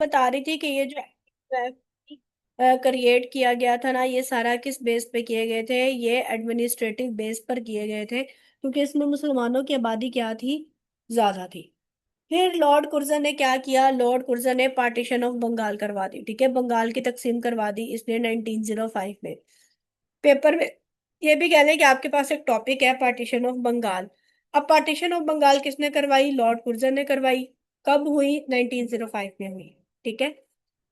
बता रही थी कि ये जो क्रिएट किया गया था ना, ये सारा किस बेस पे किए गए थे? ये एडमिनिस्ट्रेटिव बेस पर किए गए थे, क्योंकि इसमें मुसलमानों की आबादी क्या थी? ज्यादा थी। फिर लॉर्ड कुर्जन ने क्या किया? लॉर्ड कुर्जन ने पार्टीशन ऑफ बंगाल करवा दी, ठीक है, बंगाल की तकसीम करवा दी इसने 1905 में। पेपर में ये भी कह दें कि आपके पास एक टॉपिक है पार्टीशन ऑफ बंगाल। अब पार्टीशन ऑफ बंगाल किसने करवाई? लॉर्ड कुर्जन ने करवाई। कब हुई? 1905 में हुई। ठीक है।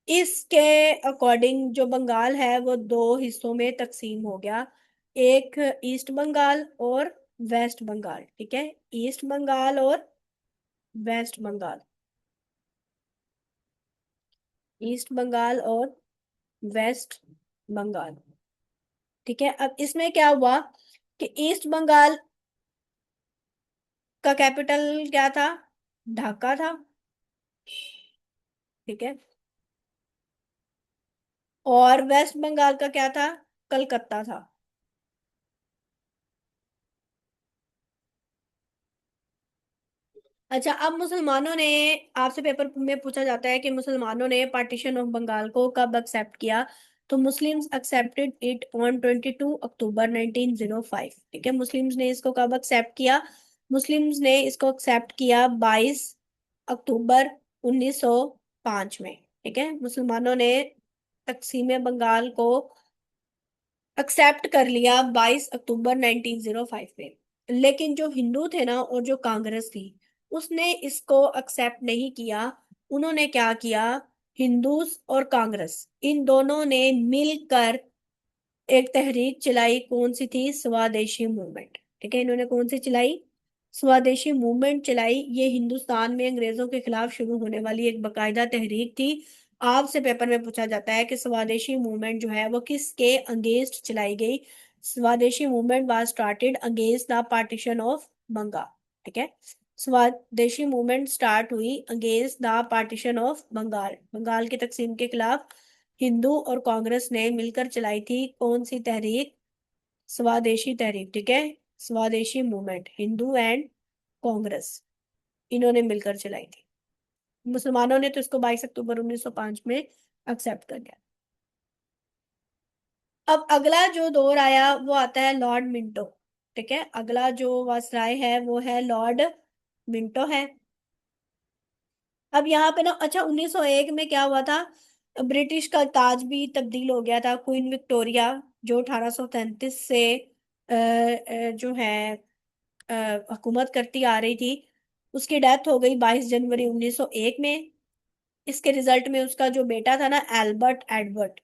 इसके अकॉर्डिंग जो बंगाल है वो दो हिस्सों में तकसीम हो गया। एक ईस्ट बंगाल और वेस्ट बंगाल। ठीक है, ईस्ट बंगाल और वेस्ट बंगाल। ईस्ट बंगाल और वेस्ट बंगाल। ठीक है, अब इसमें क्या हुआ कि ईस्ट बंगाल का कैपिटल क्या था? ढाका था। ठीक है। और वेस्ट बंगाल का क्या था? कलकत्ता था। अच्छा, अब मुसलमानों ने, आपसे पेपर में पूछा जाता है कि मुसलमानों ने पार्टीशन ऑफ बंगाल को कब एक्सेप्ट किया? तो मुस्लिम्स एक्सेप्टेड इट ऑन 22 अक्टूबर 1905। ठीक है, मुस्लिम्स ने इसको कब एक्सेप्ट किया? मुस्लिम्स ने इसको एक्सेप्ट किया 22 अक्टूबर 1905 में। ठीक है, मुसलमानों ने तकसीम बंगाल को एक्सेप्ट कर लिया 22 अक्टूबर 1905 में। लेकिन जो हिंदू थे ना और जो कांग्रेस थी, उसने इसको एक्सेप्ट नहीं किया। उन्होंने क्या किया? हिंदूस और कांग्रेस इन दोनों ने मिलकर एक तहरीक चलाई। कौन सी थी? स्वदेशी मूवमेंट। ठीक है, इन्होंने कौन सी चलाई? स्वदेशी मूवमेंट चलाई। ये हिंदुस्तान में अंग्रेजों के खिलाफ शुरू होने वाली एक बकायदा तहरीक थी। आपसे पेपर में पूछा जाता है कि स्वदेशी मूवमेंट जो है वो किसके अगेंस्ट चलाई गई? Swadeshi movement was started against the partition of Bengal. ठीक है, स्वदेशी मूवमेंट स्टार्ट हुई against the partition of Bengal, Bengal की तकसीम के खिलाफ। हिंदू और कांग्रेस ने मिलकर चलाई थी कौन सी तहरीक? स्वदेशी तहरीक। ठीक है, स्वदेशी मूवमेंट हिंदू एंड कांग्रेस इन्होंने मिलकर चलाई थी। मुसलमानों ने तो इसको 22 अक्टूबर 1905 में एक्सेप्ट कर लिया। अब अगला जो दौर आया वो आता है लॉर्ड मिंटो। ठीक है, अगला जो वायसराय है वो है लॉर्ड मिंटो है। अब यहाँ पे ना, अच्छा, 1901 में क्या हुआ था? ब्रिटिश का ताज भी तब्दील हो गया था। क्वीन विक्टोरिया जो 1833 से जो है हुकूमत करती आ रही थी, उसकी डेथ हो गई 22 जनवरी 1901 में। इसके रिजल्ट में उसका जो बेटा था ना, Albert Edward,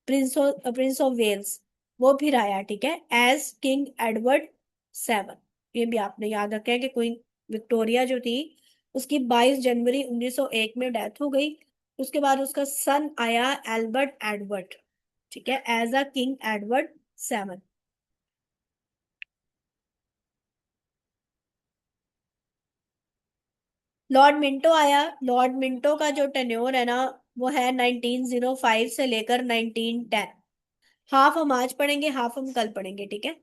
prince of Wales, वो फिर आया। ठीक है, एज किंग एडवर्ड 7। ये भी आपने याद रखा है कि क्वीन विक्टोरिया जो थी उसकी 22 जनवरी 1901 में डेथ हो गई। उसके बाद उसका सन आया एल्बर्ट एडवर्ड। ठीक है, as a king Edward 7। Lord Minto आया। लॉर्ड मिंटो का जो टेन्योर है ना, वो है 1905 से लेकर 1910। हाफ हम आज पढ़ेंगे, हाफ हम कल पढ़ेंगे। ठीक है,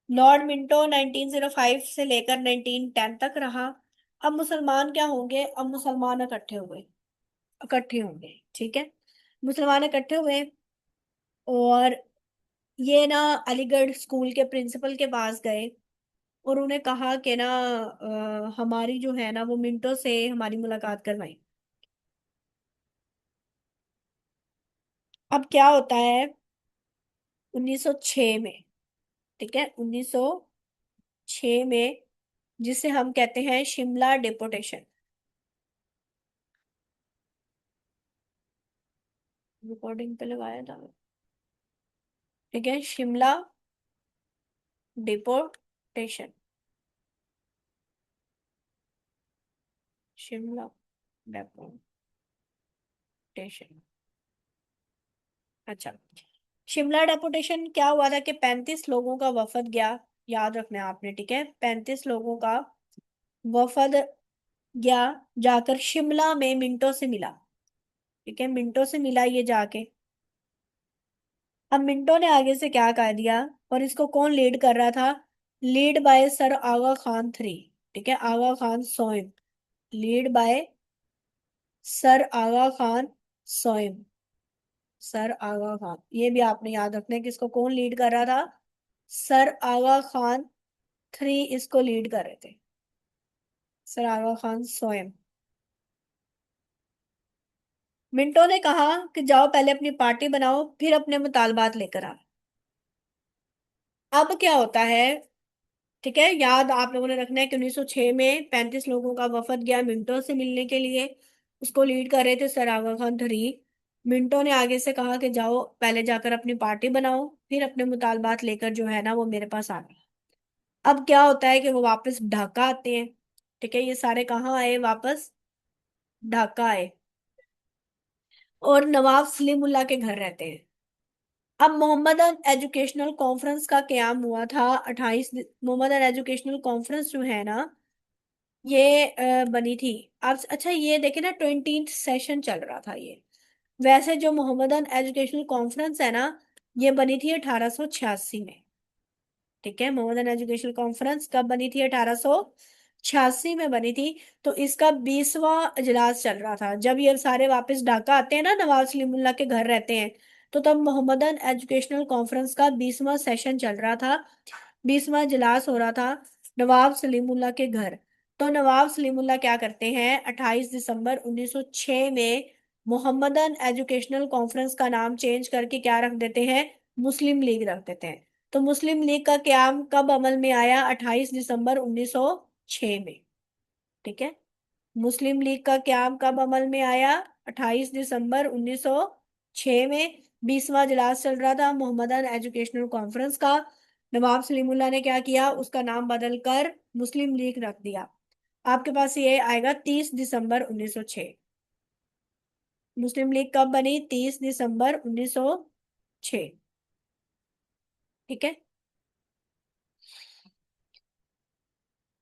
लॉर्ड मिंटो 1905 से लेकर 1910 तक रहा। अब मुसलमान क्या होंगे? अब मुसलमान इकट्ठे हुए, इकट्ठे होंगे। ठीक है, मुसलमान इकट्ठे हुए और ये ना अलीगढ़ स्कूल के प्रिंसिपल के पास गए और उन्हें कहा कि ना हमारी जो है ना वो मिंटो से हमारी मुलाकात करवाई। अब क्या होता है 1906 में? ठीक है, 1906 में, जिसे हम कहते हैं शिमला डिपोटेशन। रिकॉर्डिंग पे लगाया था। ठीक है, शिमला डिपोटेशन। शिमला डेपोटेशन। अच्छा, शिमला डेपोटेशन क्या हुआ था कि 35 लोगों का वफद गया। याद रखना है आपने। ठीक है, 35 लोगों का वफद गया, जाकर शिमला में मिंटो से मिला। ठीक है, मिंटो से मिला ये जाके। अब मिंटो ने आगे से क्या कह दिया? और इसको कौन लीड कर रहा था? Lead by sir Aga Khan 3। ठीक है, आगा खान सोइम, lead by sir Aga Khan सोएम। सर आगा खान, ये भी आपने याद रखना है कि इसको कौन लीड कर रहा था। सर आगा खान थ्री इसको लीड कर रहे थे। सर आगा खान सोएम। मिंटो ने कहा कि जाओ पहले अपनी पार्टी बनाओ फिर अपने मुतालबात लेकर आओ। अब क्या होता है, ठीक है, याद आप लोगों ने रखना है कि 1906 में 35 लोगों का वफद गया मिंटो से मिलने के लिए। उसको लीड कर रहे थे sir Aga Khan three. Minto ने आगे से कहा कि जाओ पहले जाकर अपनी पार्टी बनाओ फिर अपने मुतालबात लेकर जो है ना वो मेरे पास आ गए। अब क्या होता है कि वो वापस ढाका आते हैं। ठीक है, ये सारे कहाँ आए वापस, ढाका आए, और नवाब सलीमुल्लाह के घर रहते हैं। अब मोहम्मदन एजुकेशनल कॉन्फ्रेंस का क्याम हुआ था 28। मोहम्मदन एजुकेशनल कॉन्फ्रेंस जो है ना ये बनी थी। आप अच्छा ये देखे ना, 20th सेशन चल रहा था ये। वैसे जो मोहम्मदन एजुकेशनल कॉन्फ्रेंस है ना ये बनी थी 1886 में। ठीक है, मोहम्मदन एजुकेशनल कॉन्फ्रेंस कब बनी थी, 1886 में बनी थी। तो इसका 20वां इजलास चल रहा था जब ये सारे वापस ढाका आते हैं ना, नवाब सलीमुल्लाह के घर रहते हैं। तो तब मोहम्मदन एजुकेशनल कॉन्फ्रेंस का 20वां सेशन चल रहा था, 20वां इजलास हो रहा था नवाब सलीमुल्लाह के घर। तो नवाब सलीमुल्लाह क्या करते हैं, 28 दिसंबर 1906 में मोहम्मदन एजुकेशनल कॉन्फ्रेंस का नाम चेंज करके क्या रख देते हैं, मुस्लिम लीग रख देते हैं। तो मुस्लिम लीग का क्याम कब अमल में आया, 28 दिसंबर 1906 में। ठीक है, मुस्लिम लीग का क्याम कब अमल में आया, 28 दिसंबर 1906 में। 20वां इजलास चल रहा था मोहम्मदन एजुकेशनल कॉन्फ्रेंस का। नवाब सलीमुल्लाह ने क्या किया, उसका नाम बदलकर मुस्लिम लीग रख दिया। आपके पास ये आएगा 30 दिसंबर 1906। मुस्लिम लीग कब बनी, 30 दिसंबर 1906। ठीक है,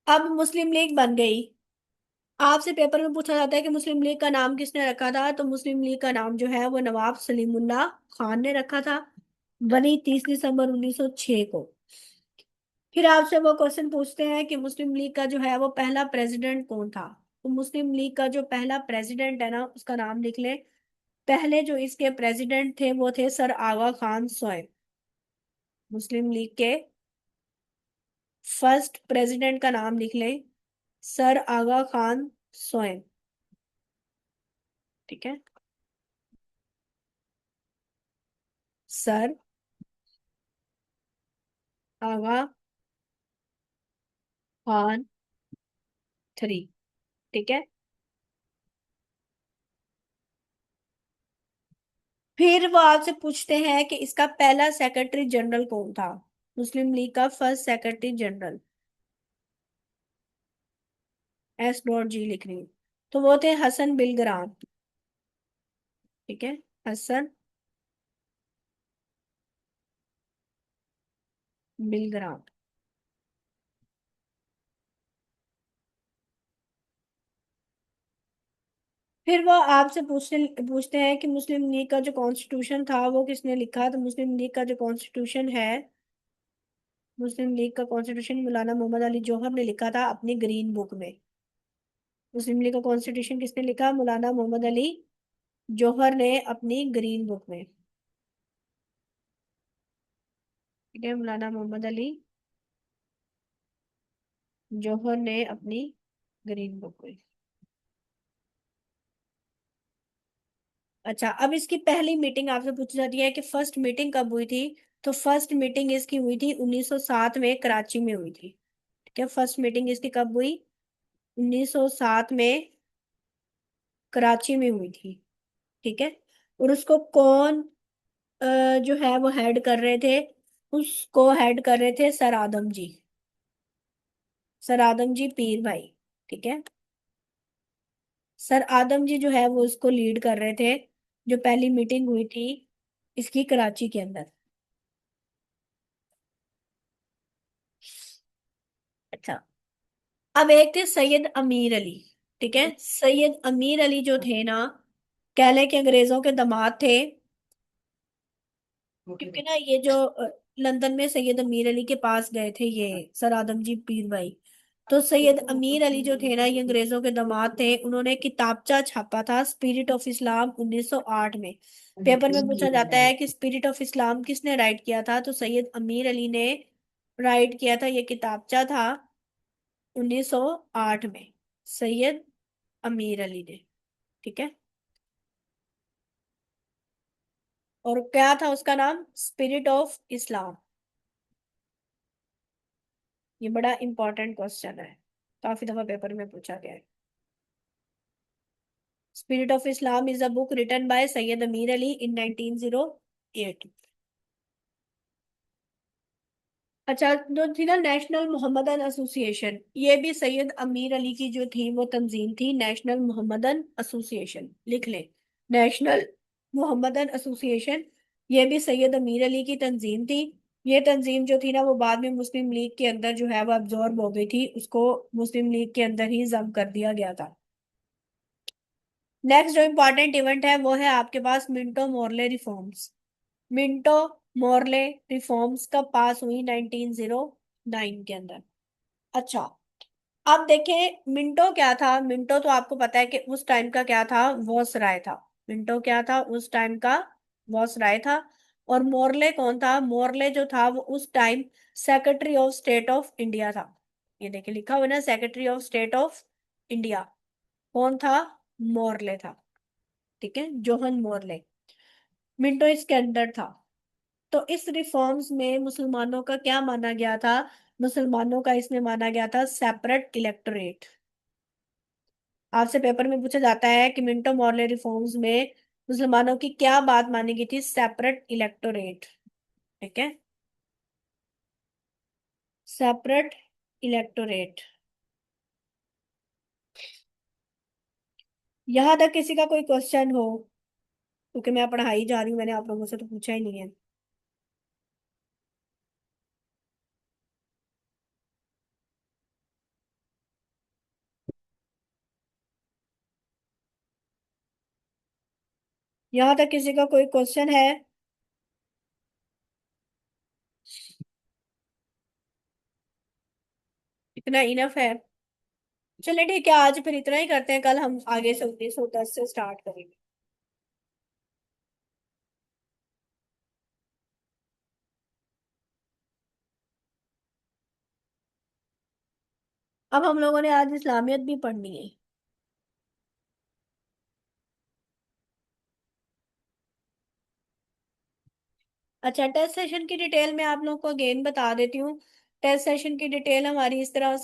अब मुस्लिम लीग बन गई। आपसे पेपर में पूछा जाता है कि मुस्लिम लीग का नाम किसने रखा था, तो मुस्लिम लीग का नाम जो है वो नवाब सलीमुल्लाह खान ने रखा था। बनी 30 दिसंबर 1906 को। फिर आपसे वो क्वेश्चन पूछते हैं कि मुस्लिम लीग का जो है वो पहला प्रेसिडेंट कौन था। तो मुस्लिम लीग का जो पहला प्रेसिडेंट है ना उसका नाम लिख लें। पहले जो इसके प्रेसिडेंट थे वो थे सर आगा खान सोए। मुस्लिम लीग के फर्स्ट प्रेसिडेंट का नाम लिख लें, सर आगा खान सोए। ठीक है, सर आगा खान थ्री। ठीक है, फिर वो आपसे पूछते हैं कि इसका पहला सेक्रेटरी जनरल कौन था। मुस्लिम लीग का first secretary general, S dot G लिख रही हूँ। तो वो थे हसन बिलग्राम। ठीक है, हसन बिलग्राम। फिर वो आपसे पूछते पूछते हैं कि मुस्लिम लीग का जो कॉन्स्टिट्यूशन था वो किसने लिखा। तो मुस्लिम लीग का जो कॉन्स्टिट्यूशन है, मुस्लिम लीग का कॉन्स्टिट्यूशन मौलाना मोहम्मद अली जौहर ने लिखा था अपनी ग्रीन बुक में। मुस्लिम लीग का कॉन्स्टिट्यूशन किसने लिखा, मौलाना मोहम्मद अली जौहर ने अपनी ग्रीन बुक में। ठीक है, मौलाना मोहम्मद अली जौहर ने अपनी ग्रीन बुक में। अच्छा, अब इसकी पहली मीटिंग आपसे पूछी जाती है कि फर्स्ट मीटिंग कब हुई थी। तो फर्स्ट मीटिंग इसकी हुई थी 1907 में कराची में हुई थी। ठीक है, फर्स्ट मीटिंग इसकी कब हुई, 1907 में कराची में हुई थी। ठीक है, और उसको कौन जो है वो हेड कर रहे थे, उसको हेड कर रहे थे सर आदम जी। सर आदम जी पीर भाई। ठीक है, सर आदम जी जो है वो इसको लीड कर रहे थे, जो पहली मीटिंग हुई थी इसकी कराची के अंदर। अच्छा, अब एक थे सैयद अमीर अली। ठीक है, सैयद अमीर अली जो थे ना, कह लें कि अंग्रेजों के दामाद थे। क्योंकि ना ये जो लंदन में सैयद अमीर अली के पास गए थे ये सर आदम जी पीर भाई, तो सैयद अमीर अली जो थे ना, ये अंग्रेजों के दामाद थे, उन्होंने किताबचा छापा था स्पिरिट ऑफ इस्लाम 1908 में। पेपर में पूछा जाता है कि स्पिरिट ऑफ इस्लाम किसने राइट किया था, तो सैयद अमीर अली ने राइट किया था। ये किताबचा था 1908 में, सैयद अमीर अली ने। ठीक है। और क्या था उसका नाम? स्पिरिट ऑफ इस्लाम। ये बड़ा इंपॉर्टेंट क्वेश्चन है, काफी दफा पेपर में पूछा गया है। Spirit of Islam is a book written by Syed Ameer Ali इन 1908। अच्छा, जो थी ना नेशनल मोहम्मदन एसोसिएशन, ये भी सैयद अमीर अली की जो थी वो तंजीम थी। नेशनल मोहम्मदन एसोसिएशन लिख ले, नेशनल मोहम्मदन एसोसिएशन, ये भी सैयद अमीर अली की तंजीम थी। ये तंजीम जो थी ना, वो बाद में मुस्लिम लीग के अंदर जो है वो अब्जॉर्ब हो गई थी, उसको मुस्लिम लीग के अंदर ही जम कर दिया गया था। नेक्स्ट जो इंपॉर्टेंट इवेंट है वो है आपके पास Minto Morley reforms. Minto Morley reforms कब पास हुई? 1909 के अंदर। अच्छा, अब देखें मिंटो क्या था। मिंटो तो आपको पता है कि उस टाइम का क्या था, वॉसराय था। मिंटो क्या था उस टाइम का? वॉसराय था। और मोरले कौन था? मोरले जो था वो उस time secretary of state of India था। ये देखिए लिखा हुआ है ना, secretary of state of India. कौन था? मोरले था। ठीक है, जोहन मोरले। मिंटो इसके अंदर था। तो इस रिफॉर्म्स में मुसलमानों का क्या माना गया था? मुसलमानों का इसमें माना गया था सेपरेट इलेक्टोरेट। आपसे पेपर में पूछा जाता है कि मिंटो मॉर्ले रिफॉर्म्स में मुसलमानों की क्या बात मानी गई थी? Separate electorate. ठीक है, सेपरेट इलेक्टोरेट। यहां तक किसी का कोई क्वेश्चन हो? क्योंकि मैं पढ़ाई जा रही हूँ, मैंने आप लोगों से तो पूछा ही नहीं है। यहां तक किसी का कोई क्वेश्चन है? इतना इनफ है। चलिए ठीक है, आज फिर इतना ही करते हैं, कल हम आगे से 1910 से स्टार्ट करेंगे। अब हम लोगों ने आज इस्लामियत भी पढ़नी है। अच्छा, टेस्ट सेशन की डिटेल में आप लोग को अगेन बता देती हूँ। टेस्ट सेशन की डिटेल हमारी इस तरह